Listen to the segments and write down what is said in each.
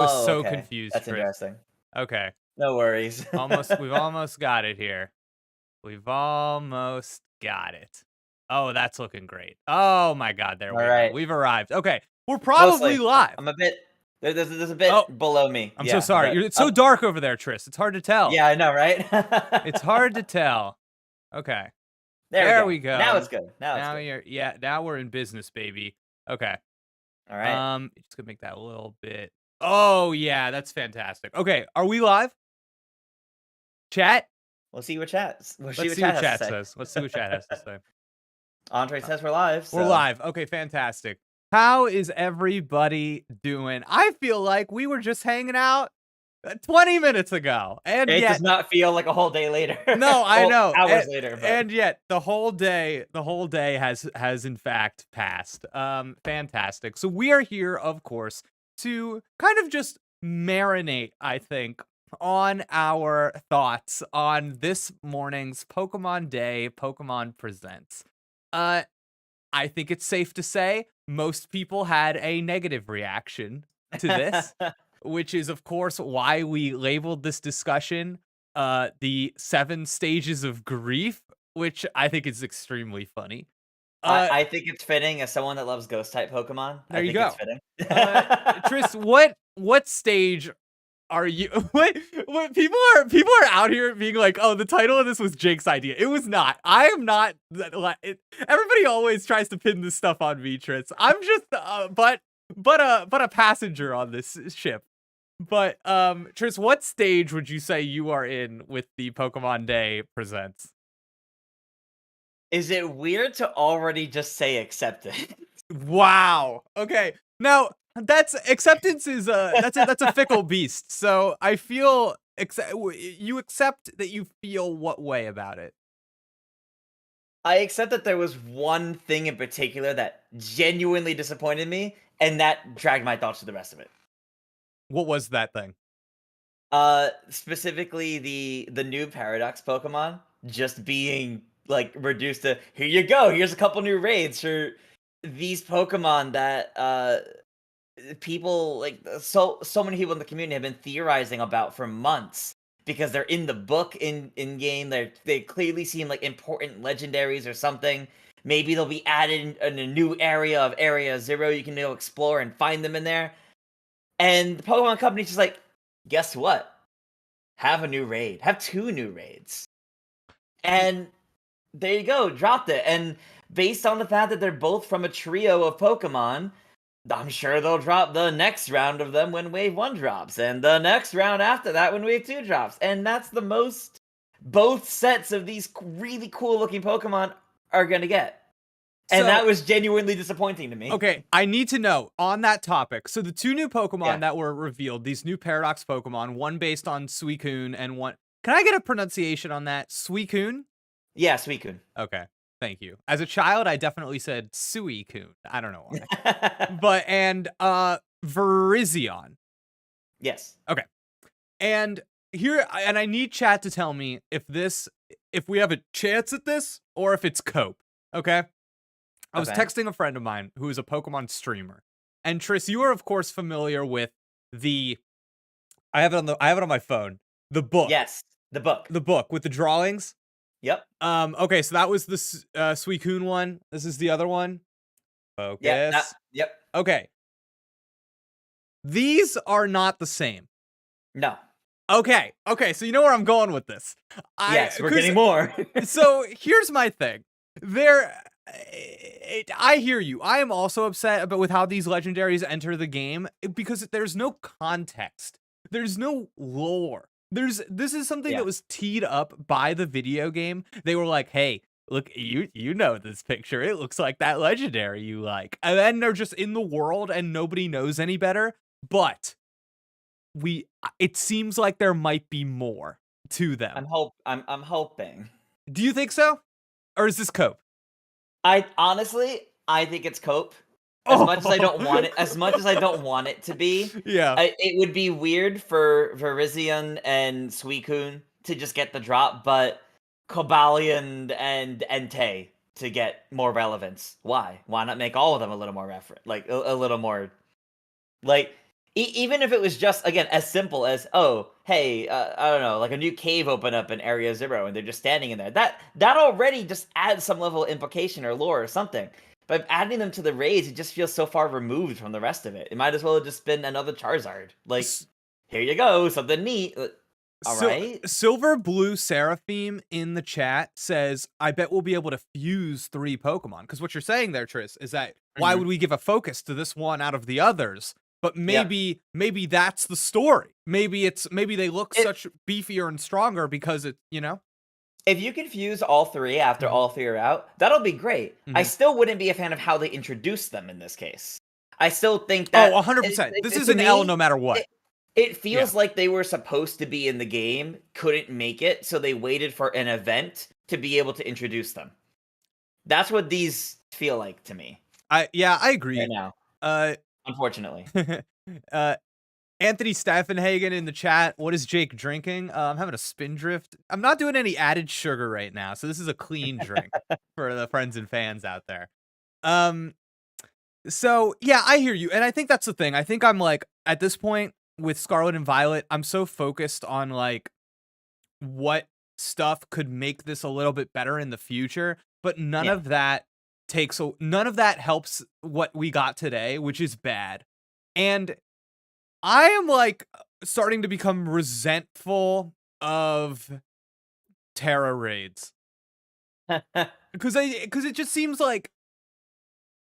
was Oh, so okay. confused, That's Chris. interesting. Okay. No worries. We've almost got it here. We've almost got it. Oh, that's looking great. Oh my god, there we are. Alright. We've arrived. Okay. We're probably Mostly. live. I'm a bit there's a Oh, bit below me. I'm so Yeah, sorry. but It's so dark over there, Tris. It's hard to tell. yeah, I know, It's right? hard to tell. Okay. There we There go. we Now go. it's good. Now it's Now good. you're yeah, now we're in business, baby. Okay. Alright. Just gonna make that a little bit. Oh yeah, that's fantastic. Okay, are we live? Chat? We'll see Let's what see what chat has to chat say. says. Let's see what chat has to say. Andre says we're live, We're so live. Okay, fantastic. How is everybody doing? I feel like we were just hanging out 20 minutes ago. And it does yet, not feel like a whole day later. no, I Well, know. hours later, but And yet the whole day has in fact passed. Fantastic. So we are here, of course, to kind of just marinate, I think, on our thoughts on this morning's Pokemon Day, Pokemon Presents. Uh I think it's safe to say most people had a negative reaction to this, which is, of course, why we labeled this discussion the 7 stages of grief, which I think is extremely funny. Uh, I think it's fitting as someone that loves ghost type Pokemon. there I you think it's go. fitting. Tris, what stage are you? What people are out here being like, oh, the title of this was Jake's idea. It was not. I am not. Everybody always tries to pin this stuff on me, Tris. I'm just but a passenger on this ship. But Tris, what stage would you say you are in with the Pokemon Day presents? Is it weird to already just say accepted? Wow. Okay. Now that's acceptance is that's a fickle beast. So I feel you accept that you feel what way about it. I accept that there was one thing in particular that genuinely disappointed me, and that dragged my thoughts to the rest of it. What was that thing? Specifically the new Paradox Pokemon just being like reduced to here you go, here's a couple new raids for these Pokemon that people like so many people in the community have been theorizing about for months because they're in the book in game. They clearly seem like important legendaries or something. Maybe they'll be added in a new area of Area Zero. You can go explore and find them in there. And the Pokemon Company's just like, guess what? Have a new raid. Have 2 new raids. And there you go, dropped it. And based on the fact that they're both from a trio of Pokemon, I'm sure they'll drop the next round of them when Wave 1 drops, and the next round after that when Wave 2 drops. And that's the most both sets of these really cool looking Pokemon are gonna get. And that So, was genuinely disappointing to me. okay, I need to know on that topic. So the 2 new Pokemon Yeah. that were revealed, these new Paradox Pokemon, one based on Suicune and one. Can I get a pronunciation on that? Suicune? Yeah, Suicune. Okay. Thank you. As a child, I definitely said Suicune. I don't know why. But and Virizion. Yes. Okay. And and I need chat to tell me if we have a chance at this or if it's cope. Okay? I was Okay. texting a friend of mine who is a Pokemon streamer. And Tris, you are of course familiar with the I have it on my phone. The book. Yes. The book. The book with the drawings. Yep. Okay, so that was the Suicune one. This is the other one. Yeah. Focus. Yep. Okay. These are not the same. No. Okay. Okay, so you know where I'm going with this. Yes, we're getting more. So here's my thing. I hear you. I am also upset about with how these legendaries enter the game because there's no context. There's no lore. This is something Yeah. that was teed up by the video game. They were like, "Hey, look, you know this picture. It looks like that legendary you like." And then they're just in the world and nobody knows any better. But it seems like there might be more to them. I'm hoping. Do you think so? Or is this cope? I think it's cope. As much as I don't want it, as much as I don't want it to be, Yeah. it would be weird for Virizion and Suicune to just get the drop, but Cobalion and Entei to get more relevance. Why? Why not make all of them a little more like a little more like Even if it was just, again, as simple as, oh, hey, I don't know, like a new cave opened up in Area Zero, and they're just standing in there. That already just adds some level of implication or lore or something. But adding them to the raids, it just feels so far removed from the rest of it. It might as well have just been another Charizard. Like, S- here you go, something neat. All right. Silver Blue Seraphim in the chat says, I bet we'll be able to fuse 3 Pokemon. Because what you're saying there, Tris, is that why Hmm. would we give a focus to this one out of the others? But Yep. maybe that's the story. Maybe they look It, such beefier and stronger because it, you know? if you can fuse all three after Mhm, all three are out, that'll be great. I mhm. still wouldn't be a fan of how they introduce them in this case. I still think Oh, that 100%. This is to an L no me, matter what. it Yeah. feels like they were supposed to be in the game, couldn't make it, so they waited for an event to be able to introduce them. That's what these feel like to me I right agree. now, Uh, unfortunately. uh, Anthony Staffenhagen in the chat. What is Jake drinking? I'm having a spindrift. I'm not doing any added sugar right now, so this is a clean drink for the friends and fans out there. Um, so yeah, I hear you, and I think that's the thing. I think I'm like at this point with Scarlet and Violet, I'm so focused on like what stuff could make this a little bit better in the future, but Yeah. none of that helps what we got today, which is bad. And I am like starting to become resentful of Tera raids because it just seems like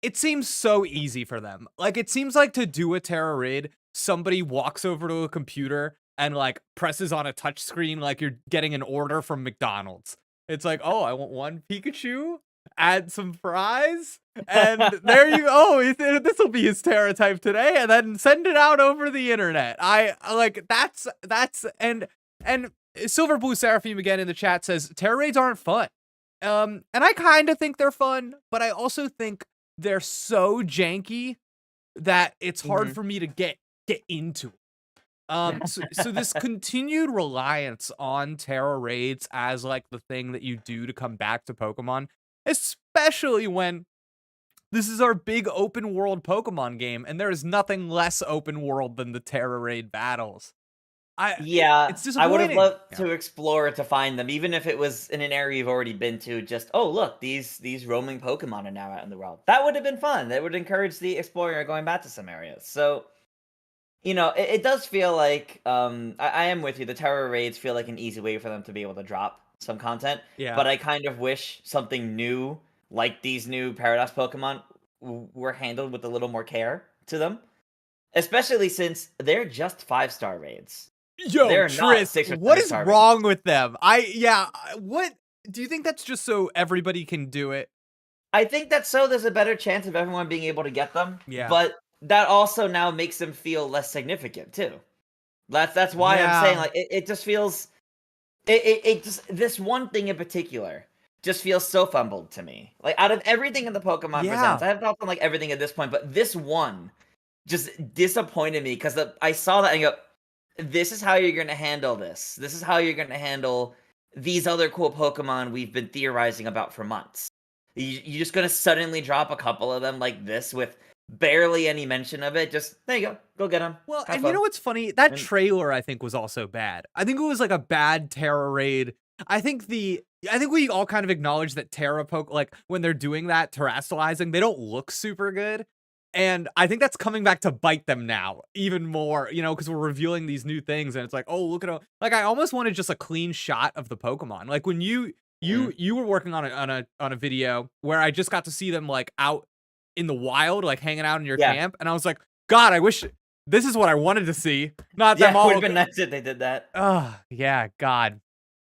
it seems so easy for them. Like it seems like to do a Tera raid, somebody walks over to a computer and like presses on a touch screen like you're getting an order from McDonald's. It's like, oh, I want one Pikachu, add some fries, and there you go. This will be his Tera type today, and then send it out over the internet. I like that's and Silver Blue Seraphim again in the chat says Tera raids aren't fun. And I kind of think they're fun, but I also think they're so janky that it's hard Mhm. for me to get into it. So this continued reliance on Terra raids as like the thing that you do to come back to Pokemon, especially when this is our big open world Pokemon game, and there is nothing less open world than the Terra raid battles. Yeah, It's I would have disappointing. loved Yeah. to explore to find them, even if it was in an area you've already been to. Just, oh look, these roaming Pokemon are now out in the world. That would have been fun. That would encourage the explorer going back to some areas. So it does feel like I am with you. The terror raids feel like an easy way for them to be able to drop some content, Yeah. but I kind of wish something new, like these new Paradox Pokemon, were handled with a little more care to them. Especially since they're just 5-star raids. Yo, They're not Tris, 6 or what is 7-star raids. wrong with them? What do you think that's just so everybody can do it? I think that so there's a better chance of everyone being able to get them, Yeah. but that also now makes them feel less significant too. That's why I'm saying, Yeah. like, it just feels it just this one thing in particular just feels so fumbled to me. Like, out of everything in the Pokemon Presents, Yeah. I have thoughts on, like, everything at this point, but this one just disappointed me 'cause I saw that and go, "This is how you're gonna handle this. This is how you're gonna handle these other cool Pokemon we've been theorizing about for months. You're just gonna suddenly drop a couple of them like this with barely any mention of it. Just there you go get them. Well, Have and you know fun." what's funny? That And trailer I think was also bad. I think it was like a bad Terra raid. I think we all kind of acknowledge that Terra poke like when they're doing that terrestrializing, they don't look super good. And I think that's coming back to bite them now even more, because we're revealing these new things and it's like, oh, look at all like I almost wanted just a clean shot of the Pokemon. Like when mhm, you were working on a video where I just got to see them like out in the wild, like hanging out in your yeah. camp, and I was like, God, I wish this is what I wanted to see, not them Yeah, it would've all. been nice if they did that. Yeah, God,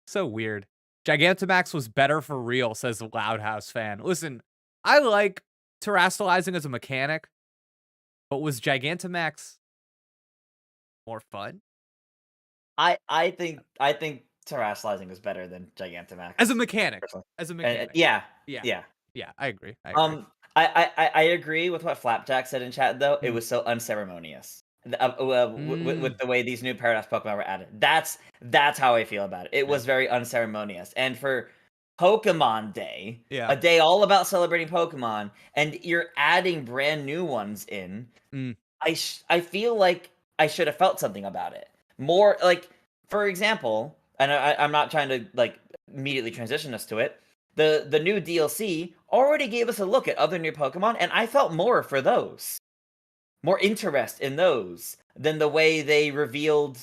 so weird. Gigantamax was better for real, says the Loud House fan. Listen, I like terrestrializing as a mechanic, but was Gigantamax more fun I think terrestrializing is better than as a Gigantamax, mechanic? personally. As a And mechanic, yeah, yeah, yeah. yeah, I agree. I agree. I agree with what Flapjack said in chat, though. It Mm. was so unceremonious. Mm, With the way these new Paradox Pokemon were added. That's how I feel about it. It yeah, was very unceremonious. And for Pokemon Day, yeah. a day all about celebrating Pokemon, and you're adding brand new ones in, Mm, I feel like I should have felt something about it. More like, for example, and I'm not trying to like immediately transition us to it. The new DLC already gave us a look at other new Pokemon, and I felt more for those, more interest in those than the way they revealed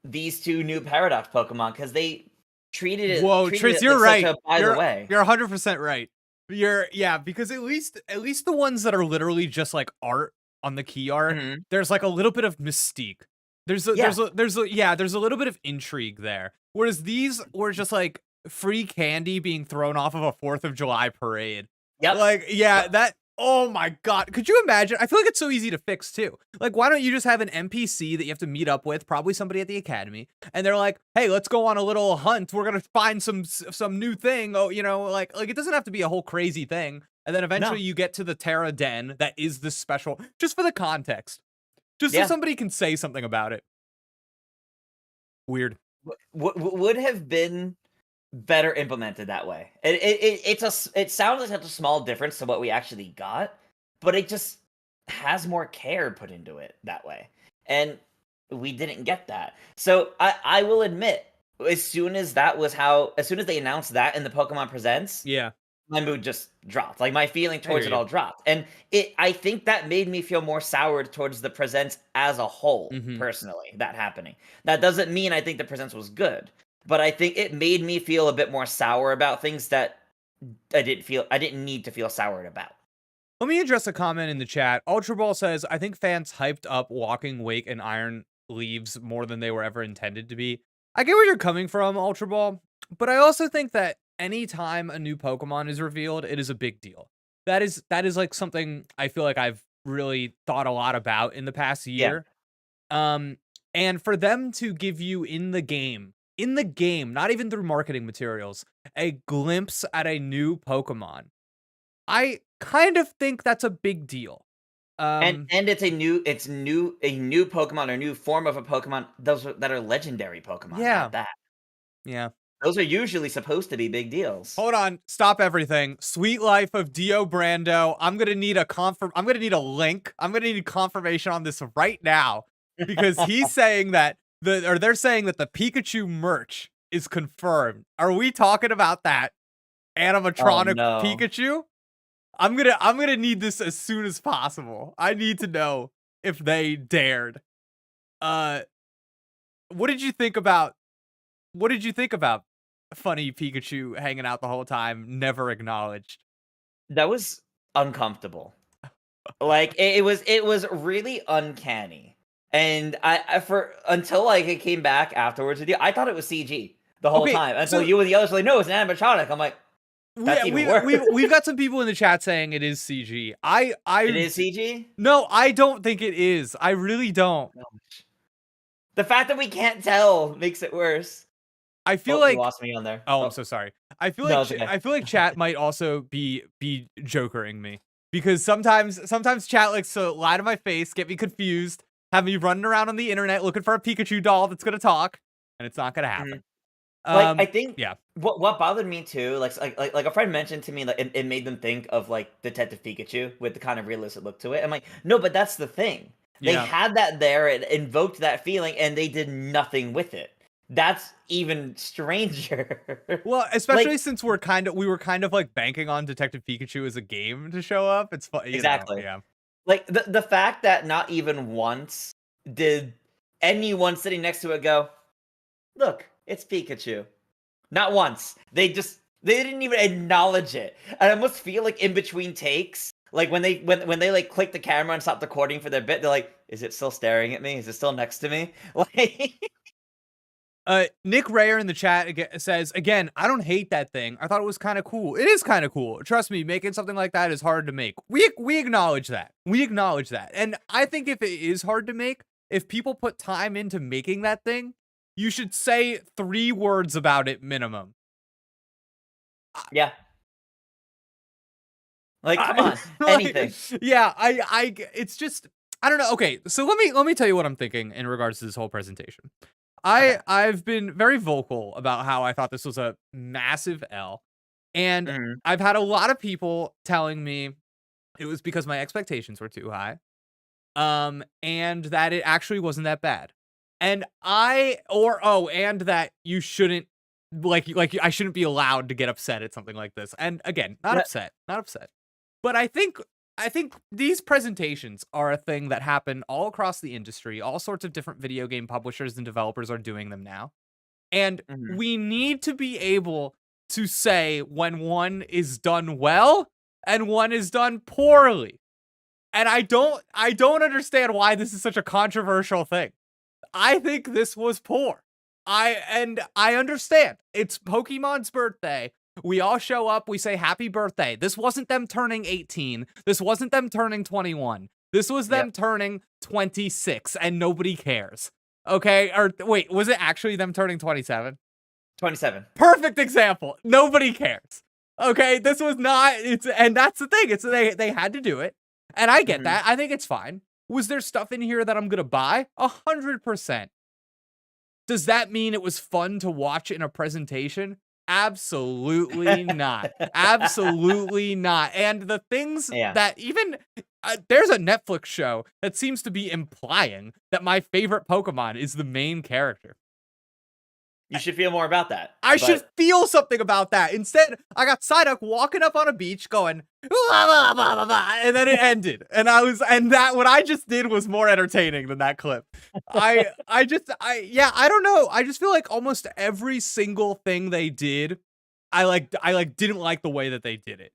these two new Paradox Pokemon because they Whoa, treated Tris, it you're like such right. a by the way. You're 100% right. Yeah, because at least the ones that are literally just like art on the key art, Mhm. there's like a little bit of mystique. Yeah. There's a little bit of intrigue there. Whereas these were just like free candy being thrown off of a 4th of July parade. Yep. Like, yeah, Yep. that oh my god. Could you imagine? I feel like it's so easy to fix too. Like, why don't you just have an NPC that you have to meet up with, probably somebody at the academy, and they're like, "Hey, let's go on a little hunt. We're gonna find some new thing." Oh, like it doesn't have to be a whole crazy thing. And then eventually No. you get to the Tera Den that is this special, just for the context, just so Yeah. somebody can say something about it. Weird. Would have been better implemented that way. It sounds like such a small difference to what we actually got, but it just has more care put into it that way, and we didn't get that. So I will admit, as soon as they announced that in the Pokemon Presents, Yeah, my mood just dropped. Like my feeling I hear towards it you. all dropped, and I think that made me feel more soured towards the Presents as a whole. Hmm. Personally, that happening. That doesn't mean I think the Presents was good, but I think it made me feel a bit more sour about things that I didn't need to feel soured about. Let me address a comment in the chat. Ultra Ball says, I think fans hyped up Walking Wake and Iron Leaves more than they were ever intended to be. I get where you're coming from, Ultra Ball, but I also think that anytime a new Pokemon is revealed, it is a big deal. That is like something I feel like I've really thought a lot about in the past Yeah, year. Um, and for them to give you in the game, not even through marketing materials, a glimpse at a new Pokemon, I kind of think that's a big deal. Um, and a new Pokemon or new form of a Pokemon. That are legendary Pokemon yeah, at that. yeah. Those are usually supposed to be big deals. Hold on, stop everything. Sweet Life of Dio Brando. I'm gonna need a link. I'm gonna need confirmation on this right now because he's saying that they're saying that the Pikachu merch is confirmed. Are we talking about that Oh animatronic no. Pikachu? I'm gonna need this as soon as possible. I need to know if they dared. Uh, what did you think about what did you think about funny Pikachu hanging out the whole time, never acknowledged? That was uncomfortable. Like, it was really uncanny, and I for until, like, it came back afterwards with you, I thought it was CG the whole Okay, time, until so you and the others were like, "No, it's an animatronic." I'm like, we "That's even we worse." we we've got some people in the chat saying it is CG. It is CG? No, I don't think it is. I really don't. Gosh. The fact that we can't tell makes it worse. I feel Oh, you like lost me on there. oh, I'm Oh, so sorry. no, it's okay. I feel like chat might also be jokering me because sometimes chat likes to lie to my face, get me confused, have me running around on the internet looking for a Pikachu doll that's gonna talk, and it's not gonna Mhm. happen. Like, I think Yeah, what bothered me too, like a friend mentioned to me, like, it made them think of, like, Detective Pikachu with the kind of realistic look to it. I'm like, "No, but that's the thing. They yeah. had that there, and invoked that feeling, and they did nothing with it. That's even stranger." Well, Like especially since we were kind of like banking on Detective Pikachu as a game to show up. It's fun, exactly. yeah. Like, the fact that not even once did anyone sitting next to it go, "Look, it's Pikachu." Not once. They didn't even acknowledge it. I almost feel like in between takes, like when they like click the camera and stop recording for their bit, they're like, "Is it still staring at me? Is it still next to me?" Like, Nick Rayer in the chat says again, I don't hate that thing. I thought it was kind of cool. It is kind of cool. Trust me, making something like that is hard to make. We acknowledge that. We acknowledge that. And I think if it is hard to make, if people put time into making that thing, you should say 3 words about it minimum. yeah, like come I, on, like, anything. yeah, it's just I don't know. Okay, so let me tell you what I'm thinking in regards to this whole presentation. Okay. I've been very vocal about how I thought this was a massive L, and Mhm. I've had a lot of people telling me it was because my expectations were too high. and that it actually wasn't that bad. And and that you shouldn't I shouldn't be allowed to get upset at something like this. And again, not Yeah. upset, not upset. But I think these presentations are a thing that happen all across the industry. All sorts of different video game publishers and developers are doing them now. And Mhm. we need to be able to say when one is done well and one is done poorly. And I don't understand why this is such a controversial thing. I think this was poor. I understand. It's Pokemon's birthday. We all show up, we say happy birthday. This wasn't them turning 18. This wasn't them turning 21. This was Yep. them turning 26 and nobody cares. Okay? Or wait, was it actually them turning 27? 27. Perfect example. Nobody cares. Okay? This was not and that's the thing. It's they had to do it. And I get Mhm. that. I think it's fine. Was there stuff in here that I'm going to buy? 100%. Does that mean it was fun to watch in a presentation? Absolutely not. Absolutely not. And the things Yeah. that even there's a Netflix show that seems to be implying that my favorite Pokemon is the main character. You should feel more about that. I should But feel something about that. Instead, I got Psyduck walking up on a beach going, "Blah, blah, blah, blah, blah," and then it ended. And that what I just did was more entertaining than that clip. I don't know. I just feel like almost every single thing they did, I didn't like the way that they did it.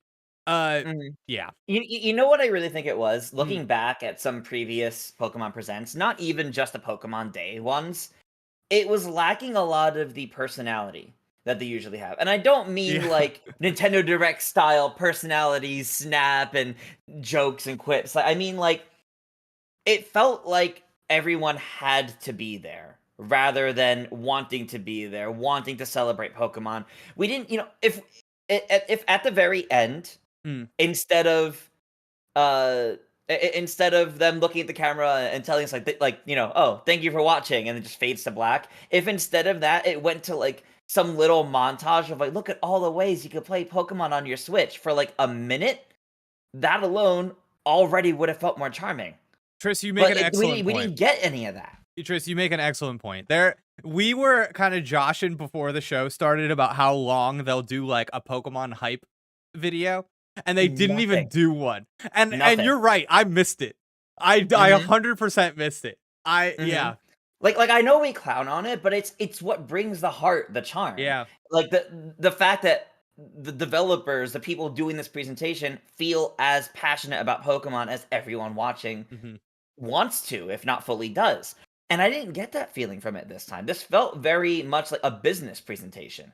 Mhm. Yeah. You know what I really think it was? Mm, Looking back at some previous Pokemon Presents, not even just the Pokemon Day ones, it was lacking a lot of the personality that they usually have. And I don't mean yeah. like Nintendo Direct style personalities, snap and jokes and quips. I mean like it felt like everyone had to be there rather than wanting to be there, wanting to celebrate Pokemon. We didn't, if at the very end, Mm. instead of instead of them looking at the camera and telling us oh, thank you for watching, and it just fades to black. If instead of that, it went to like some little montage of like, look at all the ways you could play Pokemon on your Switch for like a minute, that alone already would have felt more charming. Tris, you make But an excellent we point. didn't get any of that. Tris, you make an excellent point. We were kind of joshing before the show started about how long they'll do like a Pokemon hype video, and they didn't even Nothing. do one. And Nothing. you're right, I missed it. I Mhm. 100% missed it. Mhm. Yeah. Like I know we clown on it, but it's what brings the heart, the charm. Yeah. Like the fact that the developers, the people doing this presentation, feel as passionate about Pokemon as everyone watching Mhm. wants to, if not fully does. And I didn't get that feeling from it this time. This felt very much like a business presentation.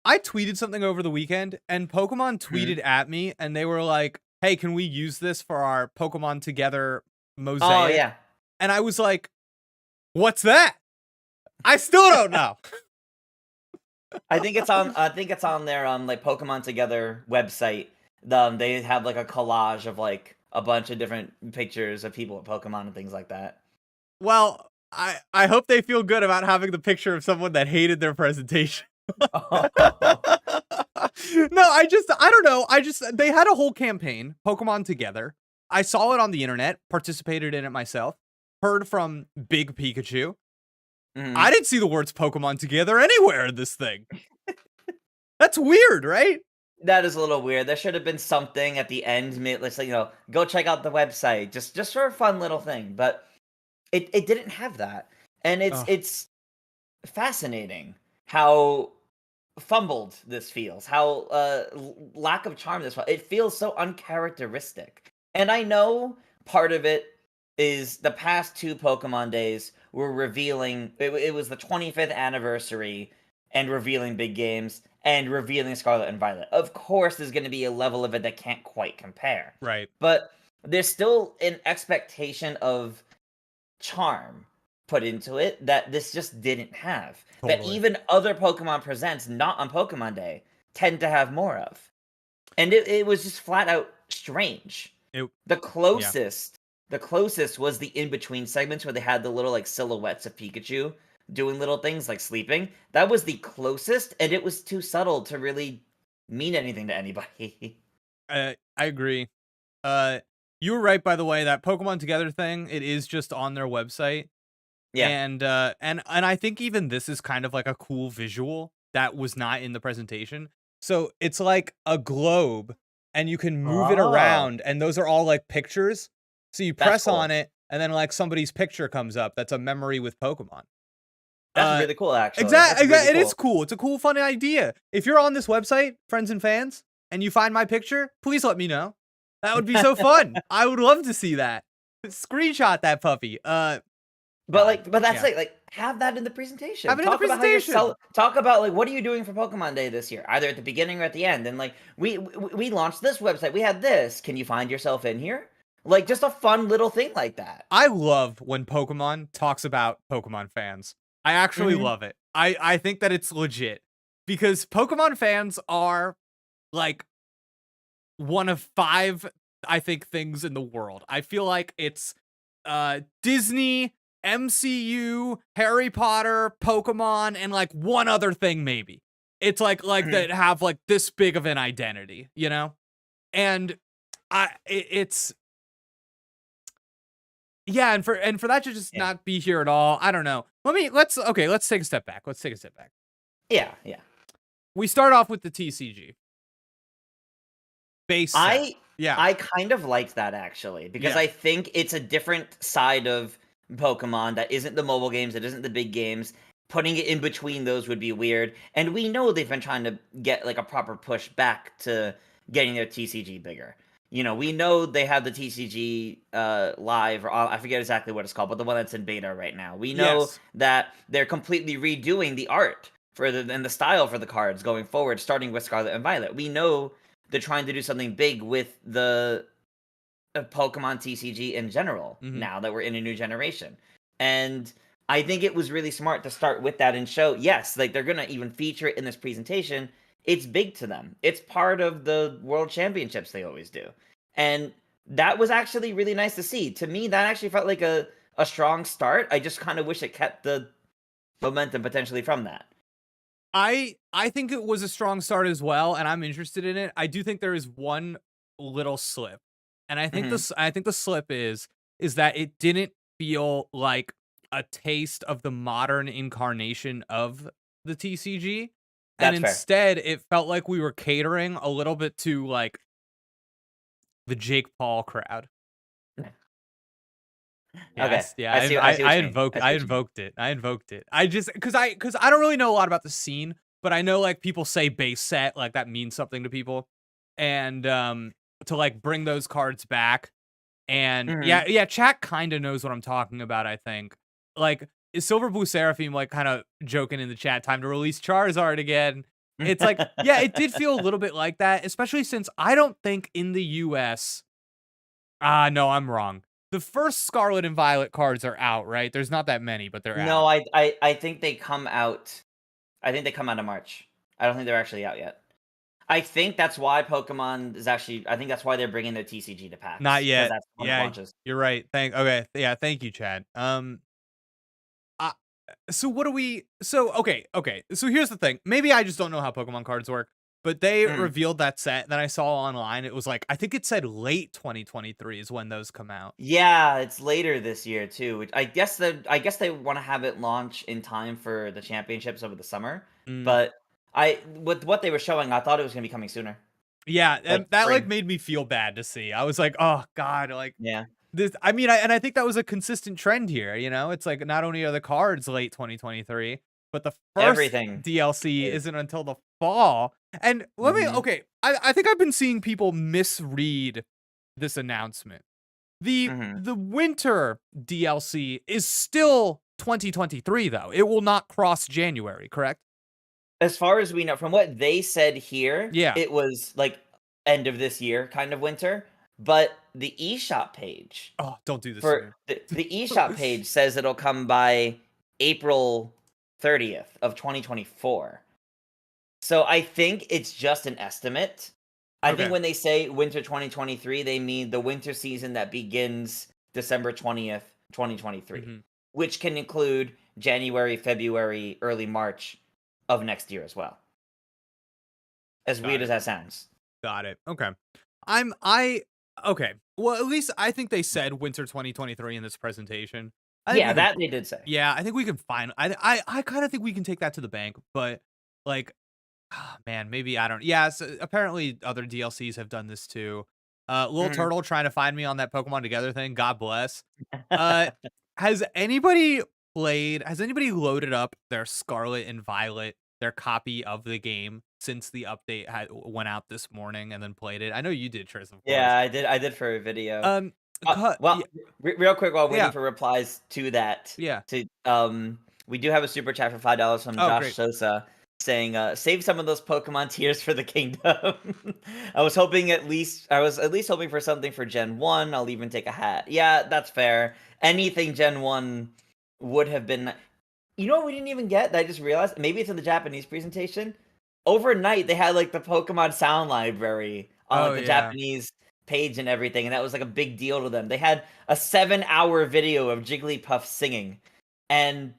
I tweeted something over the weekend, and Pokemon Mhm. tweeted at me, and they were like, "Hey, can we use this for our Pokemon Together Oh mosaic?" yeah. And I was like, "What's that?" I still don't know. I think it's on their like Pokemon Together website. They have like a collage of like a bunch of different pictures of people with Pokemon and things like that. Well, I hope they feel good about having the picture of someone that hated their presentation. No, I don't know. They had a whole campaign, Pokemon Together. I saw it on the internet, participated in it myself, heard from Big Pikachu. I Mhm. didn't see the words Pokemon Together anywhere in this thing. That's weird, right? That is a little weird. There should have been something at the end. Let's say, go check out the website, just for a fun little thing. But it didn't have that, and Oh, it's fascinating how fumbled this feels, how lack of charm this. It feels so uncharacteristic, and I know part of it is the past two Pokemon days were revealing. It was the 25th anniversary and revealing big games and revealing Scarlet and Violet. Of course, there's going to be a level of it that can't quite compare, right. but there's still an expectation of charm put into it that this just didn't have. That Totally. even other Pokemon Presents not on Pokemon Day tend to have more of. And it was just flat out strange. It The yeah. closest the closest was the in-between segments where they had the little like silhouettes of Pikachu doing little things like sleeping. That was the closest, and it was too subtle to really mean anything to anybody. I agree. Uh You were right, by the way, that Pokemon Together thing, it is just on their website. Yeah. And I think even this is kind of like a cool visual that was not in the presentation. So it's like a globe and you can move it Oh, around and those are all like pictures. So you that's press on cool. it and then like somebody's picture comes up that's a memory with Pokemon. That's Uh really cool, actually. That's really it is cool. cool. It's a cool fun idea. If you're on this website, friends and fans, and you find my picture, please let me know. That would be so fun. I would love to see that. Screenshot that puppy. But, God. like but that's Yeah. it, like, have that in the presentation. Have it in the Talk about how you're presentation. talk about, like, what are you doing for Pokemon Day this year? Either at the beginning or at the end, and, like, we launched this website, we had this, can you find yourself in here? Like, just a fun little thing like that. I love when Pokemon talks about Pokemon fans. I actually Mhm. love it. I think that it's legit because Pokemon fans are like one of 5 I think things in the world. I feel like it's Disney, MCU, Harry Potter, Pokemon and like one other thing maybe. It's like Mhm. that have like this big of an identity, you know? And it's yeah, and for that to just Yeah. not be here at all, I don't know. Let's take a step back. Let's take a step back. Yeah, yeah. We start off with the TCG base set. I Yeah. I kind of liked that actually because Yeah. I think it's a different side of Pokemon that isn't the mobile games, that isn't the big games. Putting it in between those would be weird. And we know they've been trying to get like a proper push back to getting their TCG bigger. You know, we know they have the TCG live, or I forget exactly what it's called, but the one that's in beta right now. We know Yes. that they're completely redoing the art for and the style for the cards going forward, starting with Scarlet and Violet. We know they're trying to do something big with the Pokemon TCG in general Mhm. now that we're in a new generation. And I think it was really smart to start with that and show, yes, like they're going to even feature it in this presentation. It's big to them. It's part of the World Championships they always do. And that was actually really nice to see. To me, that actually felt like a strong start. I just kind of wish it kept the momentum potentially from that. I think it was a strong start as well, and I'm interested in it. I do think there is one little slip, and Hmm. I think the slip is that it didn't feel like a taste of the modern incarnation of the TCG, and That's fair. instead it felt like we were catering a little bit to like the Jake Paul crowd. Okay. Yes, yeah, I see what you mean. I I see what you mean. invoked it. I invoked it. I just cuz I don't really know a lot about the scene, but I know like people say base set like that means something to people. And to like bring those cards back and Mhm. yeah, chat kind of knows what I'm talking about, I think. Like is Silver Blue Seraphim like kind of joking in the chat time to release Charizard again? It's like yeah, it did feel a little bit like that, especially since I don't think in the US no, I'm wrong. The first Scarlet and Violet cards are out, right? There's not that many, but they're No, out. I think they come out I think they come out in March. I don't think they're actually out yet. I think that's why Pokemon is actually I think that's why they're bringing their TCG to Not PAX, because yet. that's when it Yeah, launches. you're right. Thank you, Chad. Uh, so what do we so okay. So here's the thing. Maybe I just don't know how Pokemon cards work, but they Mm. revealed that set that I saw online. It was like I think it said late 2023 is when those come out. Yeah, it's later this year too, which I guess they wanna have it launch in time for the championships over the summer, Mm. but I with what they were showing, I thought it was gonna be coming sooner, Yeah, like and that like spring. made me feel bad to see. I was like, "Oh god, like Yeah. this I mean, I think that was a consistent trend here, you know? It's like not only are the cards late 2023, but the first Everything DLC is. isn't until the fall. And let me Mhm. okay, I think I've been seeing people misread this announcement. Mhm. The winter DLC is still 2023 though. It will not cross January, correct? As far as we know, from what they said here, Yeah. it was, like, end of this year kind of winter, but the eShop page Oh, don't do this to for me. the eShop page says it'll come by April 30th of 2024. So I think it's just an estimate. I think Okay. when they say winter 2023, they mean the winter season that begins December 20th, 2023, Mhm. which can include January, February, early March of next year as well. As weird Got as it. that sounds. Got it. Okay. I Okay. Well, at least I think they said winter 2023 in this presentation. I think Yeah, we can that they did say. yeah, I think we can find I kinda think we can take that to the bank, but, like, man, maybe I don't yeah, so apparently other DLCs have done this too. Lil Mhm. Turtle trying to find me on that Pokemon Together thing, God bless. Uh, has anybody loaded up their Scarlet and Violet, their copy of the game since the update had went out this morning and then played it? I know you did, Tris, of course. Yeah, I did for a video. Um, cut Well, yeah, real quick while waiting yeah, for replies to that, yeah. we do have a super chat for $5 from Oh, Josh great. Sosa saying, "Save some of those Pokemon tears for the kingdom." I was at least hoping for something for Gen 1. I'll even take a hat. Yeah, that's fair. Anything Gen 1 would have been. You know what we didn't even get that I just realized? Maybe it's in the Japanese presentation. Overnight, they had like the Pokemon sound library on Oh, like the yeah. Japanese page and everything, and that was like a big deal to them. They had a 7-hour video of Jigglypuff singing and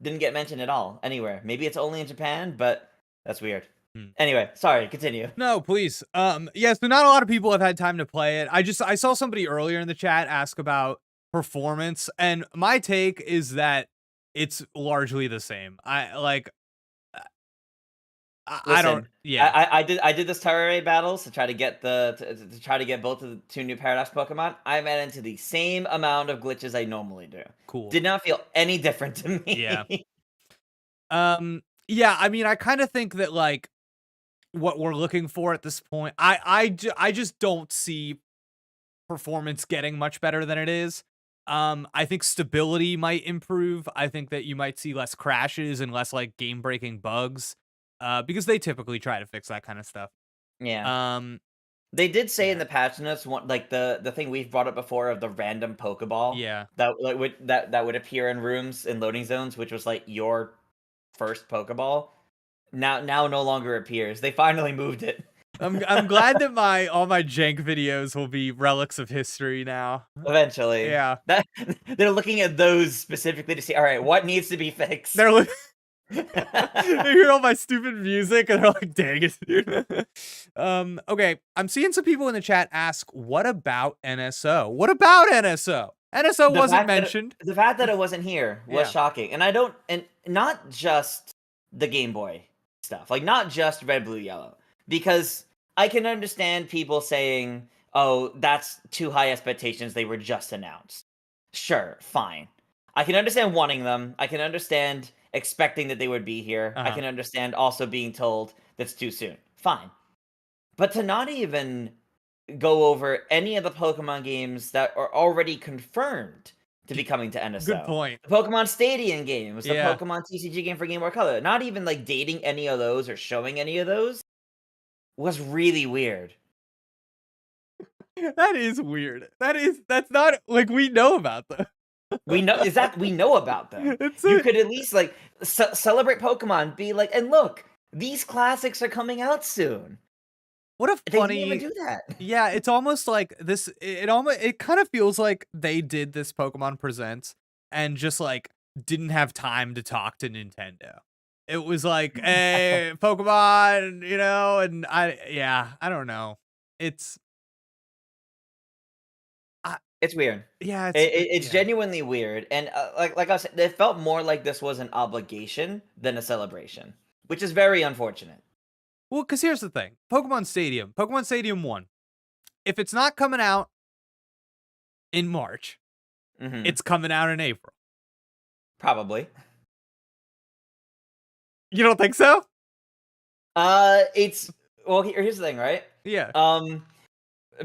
didn't get mentioned at all anywhere. Maybe it's only in Japan, but that's weird. Hmm. Anyway, sorry, continue. No, please. Yeah, so not a lot of people have had time to play it. I saw somebody earlier in the chat ask about performance, and my take is that it's largely the same. I don't Listen, yeah, I did this Terraria battles to try to get to try to get both of the 2 new Paradox Pokemon. I ran into the same amount of glitches I normally do. cool. Did not feel any different to Yeah. me. Yeah, I mean, I kind of think that like what we're looking for at this point, I just don't see performance getting much better than it is. I think stability might improve. I think that you might see less crashes and less like game breaking bugs. Because they typically try to fix that kind of stuff. Yeah. Um, They did say in yeah, the patch notes, one like the thing we've brought up before of the random Pokeball yeah. that would appear in rooms in loading zones, which was like your first Pokeball. Now no longer appears. They finally moved it. I'm glad that my all my jank videos will be relics of history now. Eventually. Yeah, That they're looking at those specifically to see, all right, what needs to be fixed? they're they hear all my stupid music and they're like, "Dang it, dude." Okay, I'm seeing some people in the chat ask, "What about NSO? What about NSO? NSO wasn't mentioned." The fact that it wasn't here was Yeah, shocking, and not just the Game Boy stuff, like not just Red, Blue, Yellow, because I can understand people saying, "Oh, that's too high expectations. They were just announced." Sure, fine. I can understand wanting them. I can understand expecting that they would be here. I uh-huh. can understand also being told that's too soon. Fine. But to not even go over any of the Pokemon games that are already confirmed to be coming to Good NSO. point. The Pokemon Stadium games, the Yeah, Pokemon TCG game for Game Boy Color. Not even like dating any of those or showing any of those was really weird. that is weird. That's not like we know about them. We know about them. It's You a could at least like celebrate Pokemon, be like, and look, these classics are coming out soon. what a They didn't even funny. do that. Yeah, it's almost like this. It almost it kind of feels like they did this Pokemon Presents and just like didn't have time to talk to Nintendo. It was like, hey, Pokemon, and I don't know. It's, I, It's weird. yeah, It's yeah. genuinely weird, and, like I said, it felt more like this was an obligation than a celebration, which is very unfortunate. Well, because here's the thing: Pokemon Stadium 1. If it's not coming out in March, Mhm. it's coming out in April. Probably. You don't think so? It's well, here's the thing, right? Yeah. Um,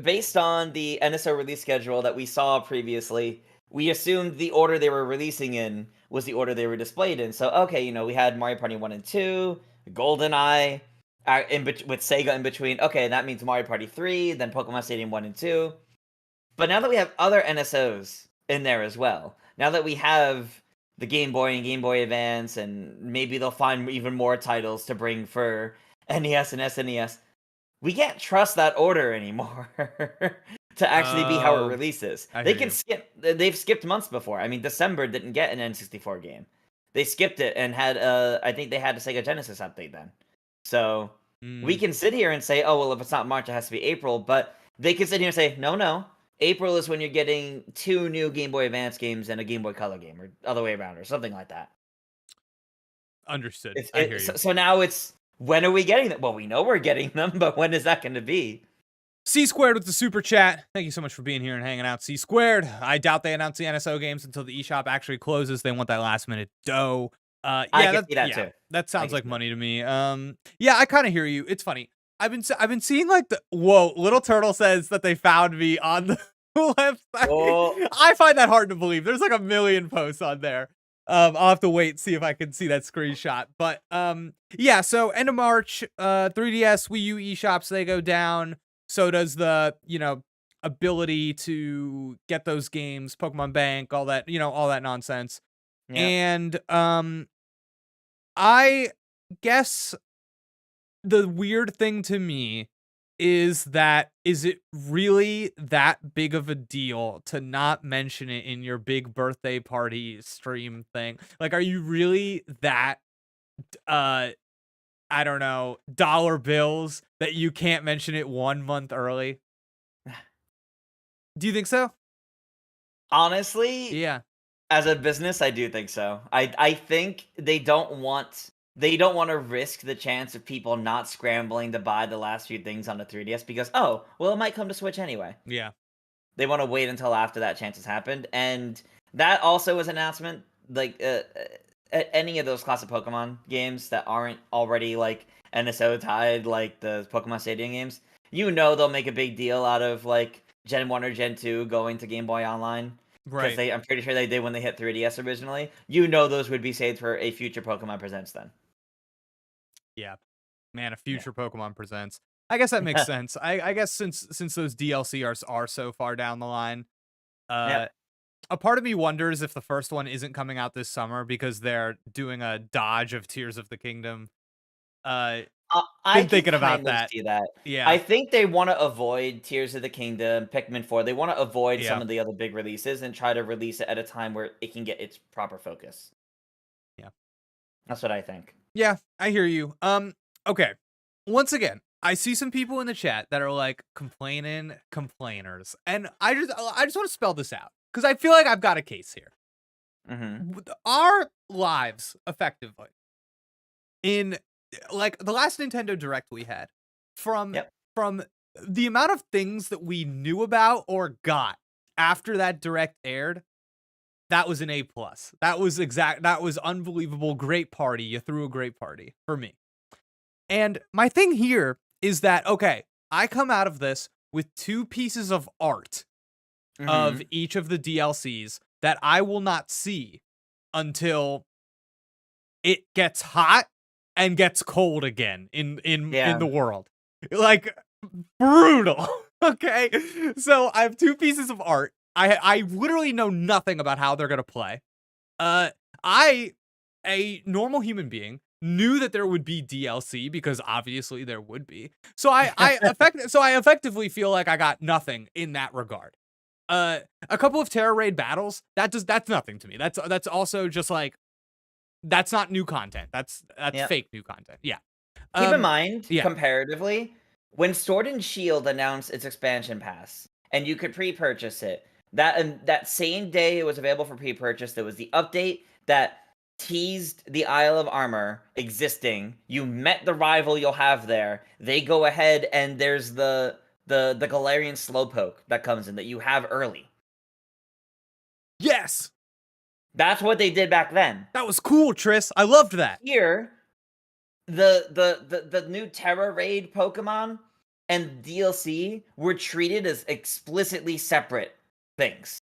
Based on the NSO release schedule that we saw previously, we assumed the order they were releasing in was the order they were displayed in. So, okay, we had Mario Party 1 and 2, GoldenEye, with Sega in between. Okay, that means Mario Party 3, then Pokemon Stadium 1 and 2. But now that we have other NSOs in there as well, now that we have the Game Boy and Game Boy Advance, and maybe they'll find even more titles to bring for NES and SNES, we can't trust that order anymore to actually be how it Oh, releases. I They hear can you. skip. They've skipped months before. I mean, December didn't get an N64 game. They skipped it and had I think they had a Sega Genesis update then. So we Mm, can sit here and say, oh well, if it's not March, it has to be April. But They could sit here and say, no, no. April is when you're getting 2 new Game Boy Advance games and a Game Boy Color game, or other way around, or something like that. Understood. It's I hear you. so now it's, when are we getting them? Well, we know we're getting them, but when is that going to be? C Squared with the super chat. Thank you so much for being here and hanging out. C Squared. I doubt they announce the NSO games until the eShop actually closes. They want that last minute dough. I can see that Yeah, too. that I sounds can like see that. money to me. Yeah, I kind of hear you. It's funny. I've been seeing like the whoa. Little Turtle says that they found me on the Oh, website. I find that hard to believe. There's like a million posts on there. I'll have to wait and see if I can see that screenshot. But yeah. So end of March, 3DS, Wii U eShops they go down. So does the ability to get those games, Pokemon Bank, all that all that nonsense. yeah. And I guess the weird thing to me is it really that big of a deal to not mention it in your big birthday party stream thing? Like, are you really that uh I don't know, dollar bills that you can't mention it 1 month early? Do you think so? Honestly, Yeah. as a business, I do think so. I think they don't want to risk the chance of people not scrambling to buy the last few things on the 3DS because, oh, well, it might come to Switch anyway. Yeah. They want to wait until after that chance has happened, and that also was an announcement. Like any of those classic Pokemon games that aren't already like NSO tied, like the Pokemon Stadium games, they'll make a big deal out of like Gen 1 or Gen 2 going to Game Boy Online. Because Right. I'm pretty sure they did when they hit 3DS originally. Those would be saved for a future Pokemon Presents then. Yeah. Man, a Yeah. future Pokemon presents. I guess that makes sense. I guess since those DLC are so far down the line, uh Yep. a part of me wonders if the first one isn't coming out this summer because they're doing a dodge of Tears of the Kingdom. Uh I been can thinking about kind of that. see that. I Yeah. think they want to avoid Tears of the Kingdom, Pikmin 4. They want to avoid some Yeah. of the other big releases and try to release it at a time where it can get its proper focus. Yeah. That's what I think. Yeah, I hear you. Okay. Once again, I see some people in the chat that are like complaining complainers. And I just want to spell this out because I feel like I've got a case here. Hmm. Our lives effectively in like the last Nintendo Direct we had from Yep. from the amount of things that we knew about or got after that Direct aired, that was an A plus. That was unbelievable. Great party. You threw a great party for me. And my thing here is that okay, I come out of this with 2 pieces of art of Hmm. each of the DLCs that I will not see until it gets hot and gets cold again in Yeah. the world. Like brutal. Okay? So I have 2 pieces of art. I literally know nothing about how they're going to play. Uh I a normal human being knew that there would be DLC because obviously there would be. So I effectively feel like I got nothing in that regard. Uh a couple of Terra Raid battles, that's nothing to me. That's also just like that's not new content. That's Yep. fake new content. Yeah. Keep in Um mind, yeah. comparatively, when Sword and Shield announced its expansion pass, and you could pre-purchase it, that same day it was available for pre-purchase, there was the update that teased the Isle of Armor existing. You met the rival you'll have there. They go ahead and there's the Galarian Slowpoke that comes in that you have early. Yes. That's what they did back then. That was cool, Triss. I loved that. Here, the new Terra Raid Pokemon and DLC were treated as explicitly separate things.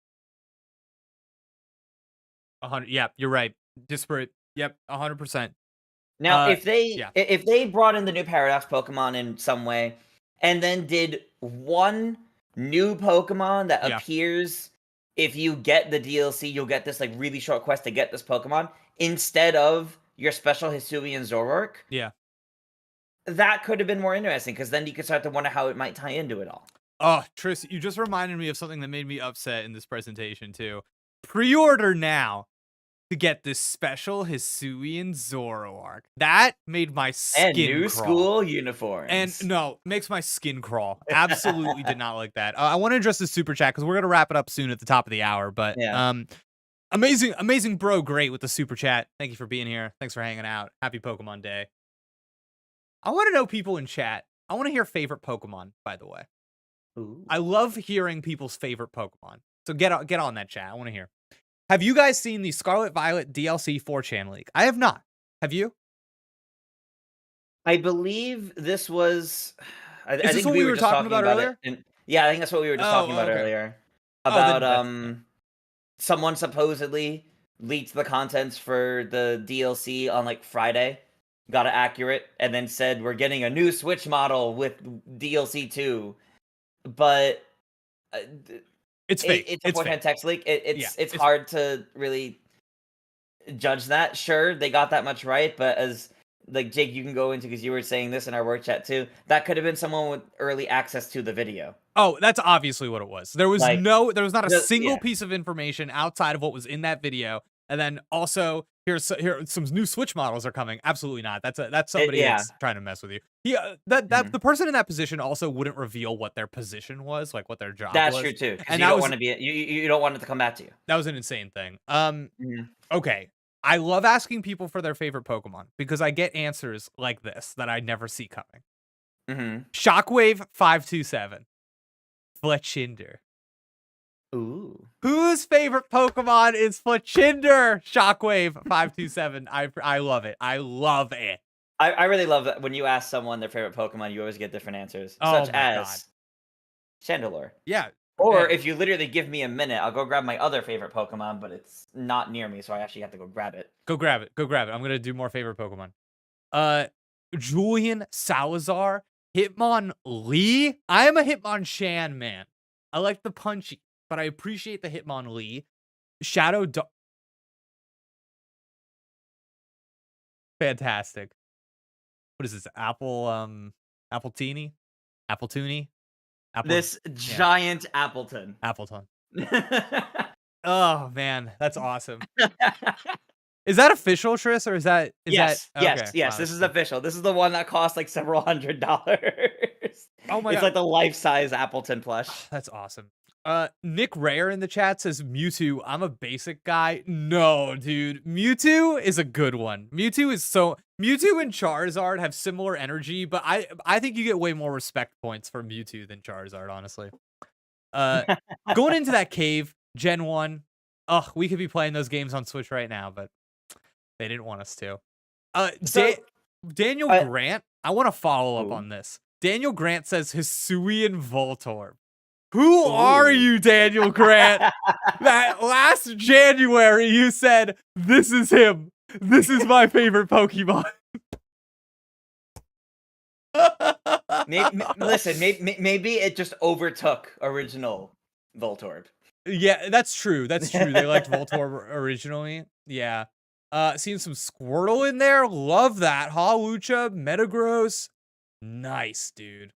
100. Yeah, you're right. Disparate. Yep, 100%. Now, Yeah. if they brought in the new Paradox Pokemon in some way, and then did one new Pokemon that Yeah. appears if you get the DLC, you'll get this like really short quest to get this Pokemon instead of your special Hisuian Zoroark. Yeah. That could have been more interesting because then you could start to wonder how it might tie into it all. Oh, Triss, you just reminded me of something that made me upset in this presentation too. Pre-order now to get this special Hisuian Zoroark. That made my And skin new crawl. school And uniforms. no, makes my skin crawl. Absolutely did not like that. I want to address the super chat because we're gonna wrap it up soon at the top of the hour. But Yeah. amazing bro, great with the super chat. Thank you for being here. Thanks for hanging out. Happy Pokemon Day. I want to know people in chat. I want to hear favorite Pokemon. By the way, Ooh. I love hearing people's favorite Pokemon. So get on that chat. I want to hear. Have you guys seen the Scarlet Violet DLC 4chan leak? I have not. Have you? I believe this was. Is I this think what we we were were just talking talking about about it, earlier? and yeah, I think that's what we were just talking Oh, about okay. earlier. Oh, then About that's yeah. someone supposedly leaked the contents for the DLC on like Friday, got it accurate, and then said we're getting a new Switch model with DLC 2. But uh, It's fake. it's a It's 4chan fake. text leak. Yeah, It's it's fake. hard to really judge that. Sure, they got that much right, but as like Jake, you can go into because you were saying this in our work chat too. That could have been someone with early access to the video. Oh, that's obviously what it was. There was Like, not a single yeah, piece of information outside of what was in that video. And then also here some new Switch models are coming. Absolutely not. That's somebody yeah. that's trying to mess with you. Yeah, that Mhm. the person in that position also wouldn't reveal what their position was, like what their job That's true was. too, because And you don't want to be you don't want it to come back to you. that was an insane thing. Mhm. Okay. I love asking people for their favorite Pokemon because I get answers like this that I never see coming. Mhm. Shockwave 527. Fletchinder. Ooh. Whose favorite Pokemon is Fletchinder? Shockwave 527. I love it. I love it. I really love that when you ask someone their favorite Pokemon, you always get different answers, Oh such my god. as Chandelure. Yeah. Or Hey, if you literally give me a minute, I'll go grab my other favorite Pokemon, but it's not near me, so I actually have to go grab it. go grab it. Go grab it. I'm gonna do more favorite Pokemon. Uh Julian Salazar, Hitmonlee. I am a Hitmonchan man. I like the punchy, but I appreciate the Hitmonlee. Shadow Dog. Fantastic. What is this? Apple Teeny? Apple Toony? Apple This yeah, giant Appleton. Appleton. Oh man, that's awesome. Is that official, Tris, or is that Yes, yes, okay? yes, Wow, this that's is cool. official. This is the one that costs, like, several $100s. Oh my It's god, like the life-size Appleton plush. that's awesome. Nick Rare in the chat says Mewtwo. I'm a basic guy. No, dude, Mewtwo is a good one. Mewtwo and Charizard have similar energy, but I think you get way more respect points for Mewtwo than Charizard, honestly. Uh, Going into that cave, Gen 1. Ugh, we could be playing those games on Switch right now, but they didn't want us to. Uh, So, Daniel uh Grant, I want to follow up Ooh. on this. Daniel Grant says Hisuian Voltorb. Who are Ooh. you, Daniel Grant? That last January you said, this is him. This is my favorite Pokemon. Listen, maybe it just overtook original Voltorb. Yeah, that's true. That's true. They liked Voltorb originally. Yeah. Seeing some Squirtle in there. Love that. Hawlucha, Metagross. Nice, dude.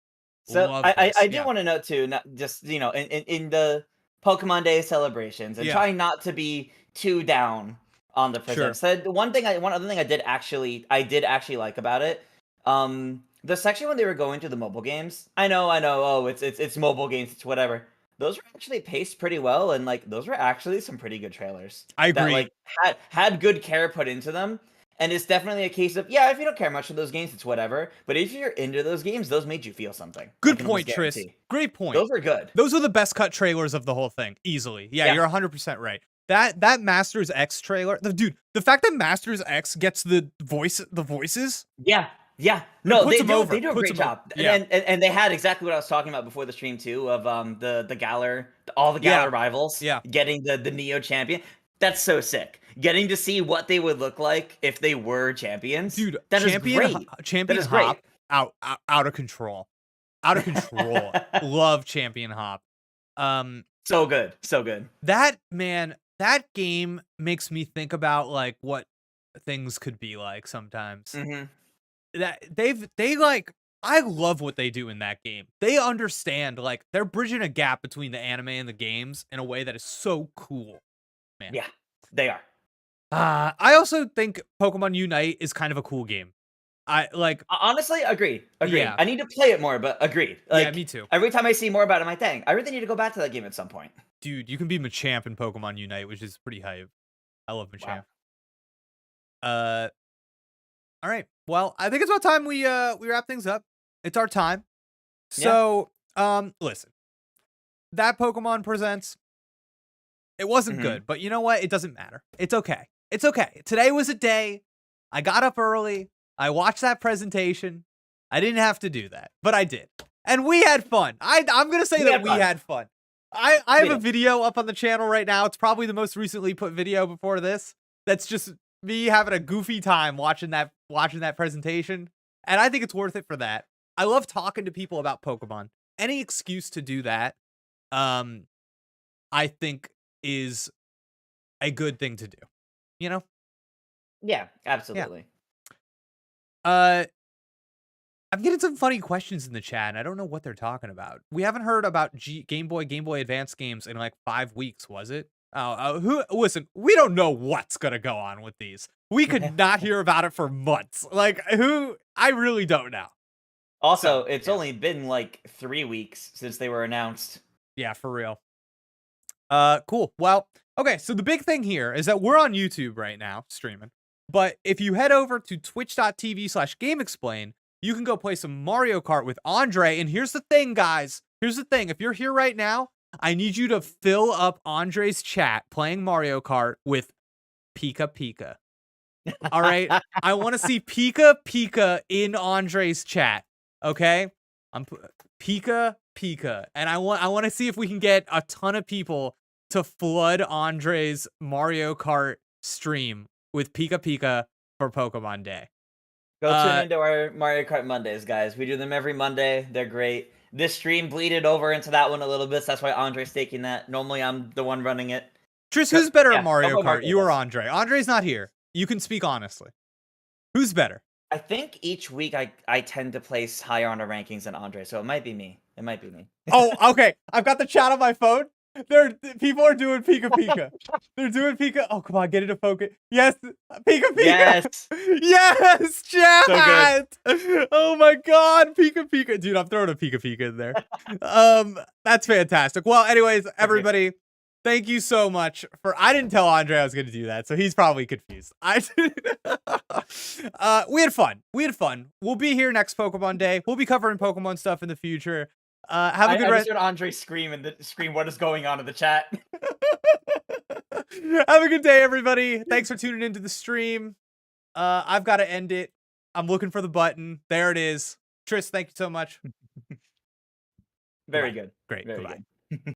So Love this. I do Yeah. want to note too, not just in the Pokemon Day celebrations and Yeah. trying not to be too down on the Sure. present. So the one other thing I did actually like about it, the section when they were going to the mobile games. I know. Oh, it's mobile games. It's whatever. Those were actually paced pretty well, and like those were actually some pretty good trailers I that agree. like had good care put into them. And it's definitely a case of, yeah, if you don't care much for those games, it's whatever. But if you're into those games, those made you feel something. I Good can almost point, Tris. guarantee. Great point. Those were good. Those are the best cut trailers of the whole thing, easily. Yeah, Yeah. you're 100% right. That Masters X trailer, the fact that Masters X gets the voices, Yeah. Yeah. it No, puts them over. they do a Puts great them over. job. And Yeah, and they had exactly what I was talking about before the stream too of the Galar, all the yeah, Galar rivals yeah. getting the Neo champion. That's so sick. Getting to see what they would look like if they were champions. Dude, That is great. That Champion is great. Hop out of control. Out of control. Love Champion Hop. Um So good. So good. that game makes me think about like what things could be like sometimes. Mhm. That they like I love what they do in that game. They understand like they're bridging a gap between the anime and the games in a way that is so cool, man. Yeah. They are. I also think Pokemon Unite is kind of a cool game. I like, Honestly, agreed, agreed. yeah, I need to play it more, but agreed. yeah, Like, me too. every time I see more about it, I'm like, "Dang, I really need to go back to that game at some point." Dude, you can be Machamp in Pokemon Unite, which is pretty hype. I love Wow. Machamp. Uh, all right. Well, I think it's about time we wrap things up. It's our time. Yeah. So, listen, that Pokemon Presents, it wasn't Mhm. good, but you know what? It doesn't matter. It's okay. It's okay. Today was a day. I got up early. I watched that presentation. I didn't have to do that, but I did. And we had fun. I'm going to say We that had we fun. had fun. I We have a did. video up on the channel right now. It's probably the most recently put video before this. That's just me having a goofy time watching that presentation. And I think it's worth it for that. I love talking to people about Pokemon. Any excuse to do that, um, I think is a good thing to do. You know? Yeah, Yeah. absolutely. Uh, I'm getting some funny questions in the chat, and I don't know what they're talking about. We haven't heard about Game Boy Advance games in like 5 weeks, was it? Who? Listen, we don't know what's gonna go on with these. We could not hear about it for months. Like, who? I really don't know. Also, So, it's yeah, only been, like, 3 weeks since they were announced. yeah, for real. Cool. Well, okay, so the big thing here is that we're on YouTube right now streaming. But if you head over to twitch.tv/GameXplain, you can go play some Mario Kart with Andre. And here's the thing, guys. Here's the thing. If you're here right now, I need you to fill up Andre's chat playing Mario Kart with Pika Pika. All right? I want to see Pika Pika in Andre's chat. Okay? Pika Pika. And I want to see if we can get a ton of people to flood Andre's Mario Kart stream with Pika Pika for Pokemon Day. Go tune into our Mario Kart Mondays, guys. We do them every Monday. They're great. This stream bleeded over into that one a little bit, so that's why Andre's taking that. Normally, I'm the one running it. Tris, Go who's better at Yeah, go Mario play Mario Kart? Kart You with or us. Andre? Andre's not here. You can speak honestly. Who's better? I think each week I tend to place higher on the rankings than Andre, so it might be me. It might be me. Oh, okay. I've got the chat on my phone. People are doing Pika Pika. They're doing Pika. Oh, come on, get into focus. Yes, Pika Pika. Yes! Yes, So good. chat. Oh my God, Pika Pika, dude. I'm throwing a Pika Pika in there. That's fantastic. Well, anyways, Perfect. everybody, thank you so much for. I didn't tell Andre I was going to do that, so he's probably confused. We had fun. We had fun. We'll be here next Pokemon Day. We'll be covering Pokemon stuff in the future. Have a good I just rest. heard Andre scream what is going on in the chat. Have a good day, everybody. Thanks for tuning into the stream. I've got to end it. I'm looking for the button. There it is. Tris, thank you so much. Very Goodbye. good. Great. Very Goodbye. good.